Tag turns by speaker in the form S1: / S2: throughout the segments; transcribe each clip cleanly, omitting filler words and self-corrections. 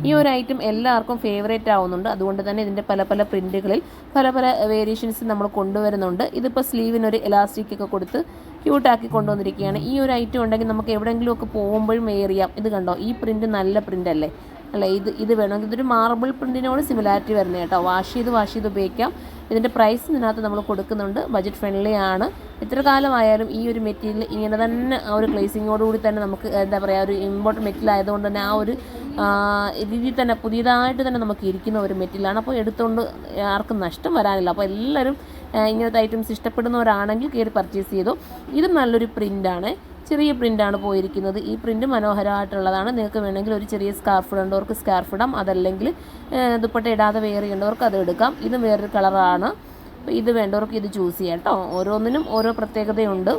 S1: ഈ ഒരു ഐറ്റം എല്ലാവർക്കും ഫേവറേറ്റ് ആവുന്നുണ്ട്. അതുകൊണ്ട് തന്നെ ഇതിൻ്റെ പല പല പ്രിൻറ്റുകളിൽ പല പല വേരിയേഷൻസ് നമ്മൾ കൊണ്ടുവരുന്നുണ്ട്. ഇതിപ്പോൾ സ്ലീവിനൊരു എലാസ്റ്റിക് ഒക്കെ കൊടുത്ത് ക്യൂട്ടാക്കി കൊണ്ടുവന്നിരിക്കുകയാണ്. ഈ ഒരു ഐറ്റം ഉണ്ടെങ്കിൽ നമുക്ക് എവിടെയെങ്കിലുമൊക്കെ പോകുമ്പോഴും വെയർ ചെയ്യാം. ഇത് കണ്ടോ, ഈ പ്രിൻറ്റ് നല്ല പ്രിൻ്റ് അല്ലേ? അല്ല, ഇത് വേണമെങ്കിൽ ഇതൊരു മാർബിൾ പ്രിൻറ്റിനോട് സിമിലാരിറ്റി വരുന്നത് കേട്ടോ. വാഷ് ചെയ്ത് ഉപയോഗിക്കാം. ഇതിൻ്റെ പ്രൈസ് ഇതിനകത്ത് നമ്മൾ കൊടുക്കുന്നുണ്ട്. ബഡ്ജറ്റ് ഫ്രണ്ട്ലി ആണ്. എത്ര കാലമായാലും ഈ ഒരു മെറ്റീരിയൽ ഇങ്ങനെ തന്നെ ആ ഒരു ഗ്ലേസിങ്ങോടുകൂടി തന്നെ നമുക്ക് എന്താ പറയുക, ഒരു ഇമ്പോർട്ടൻറ്റ് മെറ്റീരിയൽ ആയതുകൊണ്ട് തന്നെ ആ ഒരു രീതിയിൽ തന്നെ പുതിയതായിട്ട് തന്നെ നമുക്ക് ഇരിക്കുന്ന ഒരു മെറ്റീരിയലാണ്. അപ്പോൾ എടുത്തുകൊണ്ട് ആർക്കും നഷ്ടം വരാനില്ല. അപ്പോൾ എല്ലാവരും ഇങ്ങനത്തെ ഐറ്റംസ് ഇഷ്ടപ്പെടുന്നവരാണെങ്കിൽ കയറി പർച്ചേസ് ചെയ്തു. ഇത് നല്ലൊരു പ്രിൻ്റാണ്, ചെറിയ പ്രിൻ്റാണ് പോയിരിക്കുന്നത്. ഈ പ്രിൻറ്റ് മനോഹരമായിട്ടുള്ളതാണ്. നിങ്ങൾക്ക് വേണമെങ്കിൽ ഒരു ചെറിയ സ്കാർഫ് ഇടേണ്ടവർക്ക് സ്കാർഫ് ഇടാം, അതല്ലെങ്കിൽ ദുപ്പട്ട ഇടാതെ വെയർ ചെയ്യേണ്ടവർക്ക് അത് എടുക്കാം. ഇതും വേറൊരു കളറാണ്. അപ്പോൾ ഇത് വേണ്ടവർക്ക് ഇത് ചൂസ് ചെയ്യാം കേട്ടോ. ഓരോന്നിനും ഓരോ പ്രത്യേകതയുണ്ട്.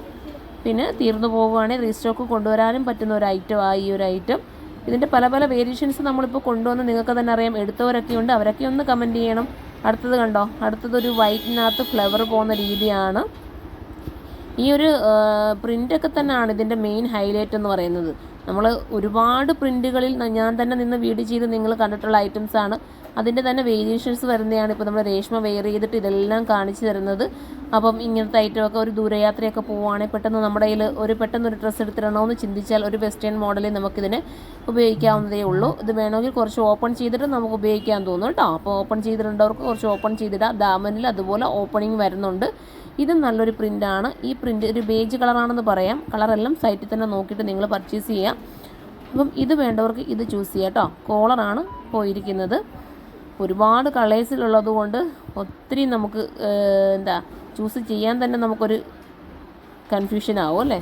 S1: പിന്നെ തീർന്നു പോവുകയാണെങ്കിൽ റീസ്റ്റോക്ക് കൊണ്ടുവരാനും പറ്റുന്ന ഒരു ഐറ്റമാണ് ഈ ഒരു ഐറ്റം. ഇതിൻ്റെ പല പല വേരിയേഷൻസ് നമ്മളിപ്പോൾ കൊണ്ടുവന്ന് നിങ്ങൾക്ക് തന്നെ അറിയാം. എടുത്തവരൊക്കെ ഉണ്ട്, അവരൊക്കെ ഒന്ന് കമൻറ്റ് ചെയ്യണം. അടുത്തത് കണ്ടോ, അടുത്തതൊരു വൈറ്റിനകത്ത് ഫ്ലവർ പോകുന്ന രീതിയാണ്. ഈ ഒരു പ്രിൻ്റൊക്കെ തന്നെയാണ് ഇതിൻ്റെ മെയിൻ ഹൈലൈറ്റ് എന്ന് പറയുന്നത്. നമ്മൾ ഒരുപാട് പ്രിൻറ്റുകളിൽ ഞാൻ തന്നെ നിന്ന് വീഡിയോ ചെയ്ത് നിങ്ങൾ കണ്ടിട്ടുള്ള ഐറ്റംസാണ്. അതിൻ്റെ തന്നെ വേരിയേഷൻസ് വരുന്നതാണ് ഇപ്പോൾ നമ്മൾ രേഷ്മ വെയർ ചെയ്തിട്ട് ഇതെല്ലാം കാണിച്ചു തരുന്നത്. അപ്പം ഇങ്ങനത്തെ ഐറ്റമൊക്കെ ഒരു ദൂരയാത്രയൊക്കെ പോവുകയാണെങ്കിൽ പെട്ടെന്ന് നമ്മുടെ കയ്യിൽ പെട്ടെന്നൊരു ഡ്രസ്സ് എടുത്തിടണമെന്ന് ചിന്തിച്ചാൽ ഒരു വെസ്റ്റേൺ മോഡലിൽ നമുക്കിതിനെ ഉപയോഗിക്കാവുന്നതേ ഉള്ളൂ. ഇത് വേണമെങ്കിൽ കുറച്ച് ഓപ്പൺ ചെയ്തിട്ട് നമുക്ക് ഉപയോഗിക്കാൻ തോന്നും കേട്ടോ. അപ്പോൾ ഓപ്പൺ ചെയ്തിട്ടുണ്ടവർക്ക് കുറച്ച് ഓപ്പൺ ചെയ്തിടാം. ദാമനിൽ അതുപോലെ ഓപ്പണിങ് വരുന്നുണ്ട്. ഇതും നല്ലൊരു പ്രിൻ്റാണ്. ഈ പ്രിൻ്റ് ഒരു ബേജ് കളറാണെന്ന് പറയാം. കളറെല്ലാം സൈറ്റിൽ തന്നെ നോക്കിയിട്ട് നിങ്ങൾ പർച്ചേസ് ചെയ്യാം. അപ്പം ഇത് വേണ്ടവർക്ക് ഇത് ചൂസ് ചെയ്യാം കേട്ടോ. കോളറാണ് പോയിരിക്കുന്നത്. ഒരുപാട് കളേഴ്സിലുള്ളത് കൊണ്ട് ഒത്തിരി നമുക്ക് ചൂസ് ചെയ്യാൻ തന്നെ നമുക്കൊരു കൺഫ്യൂഷൻ ആവും അല്ലേ.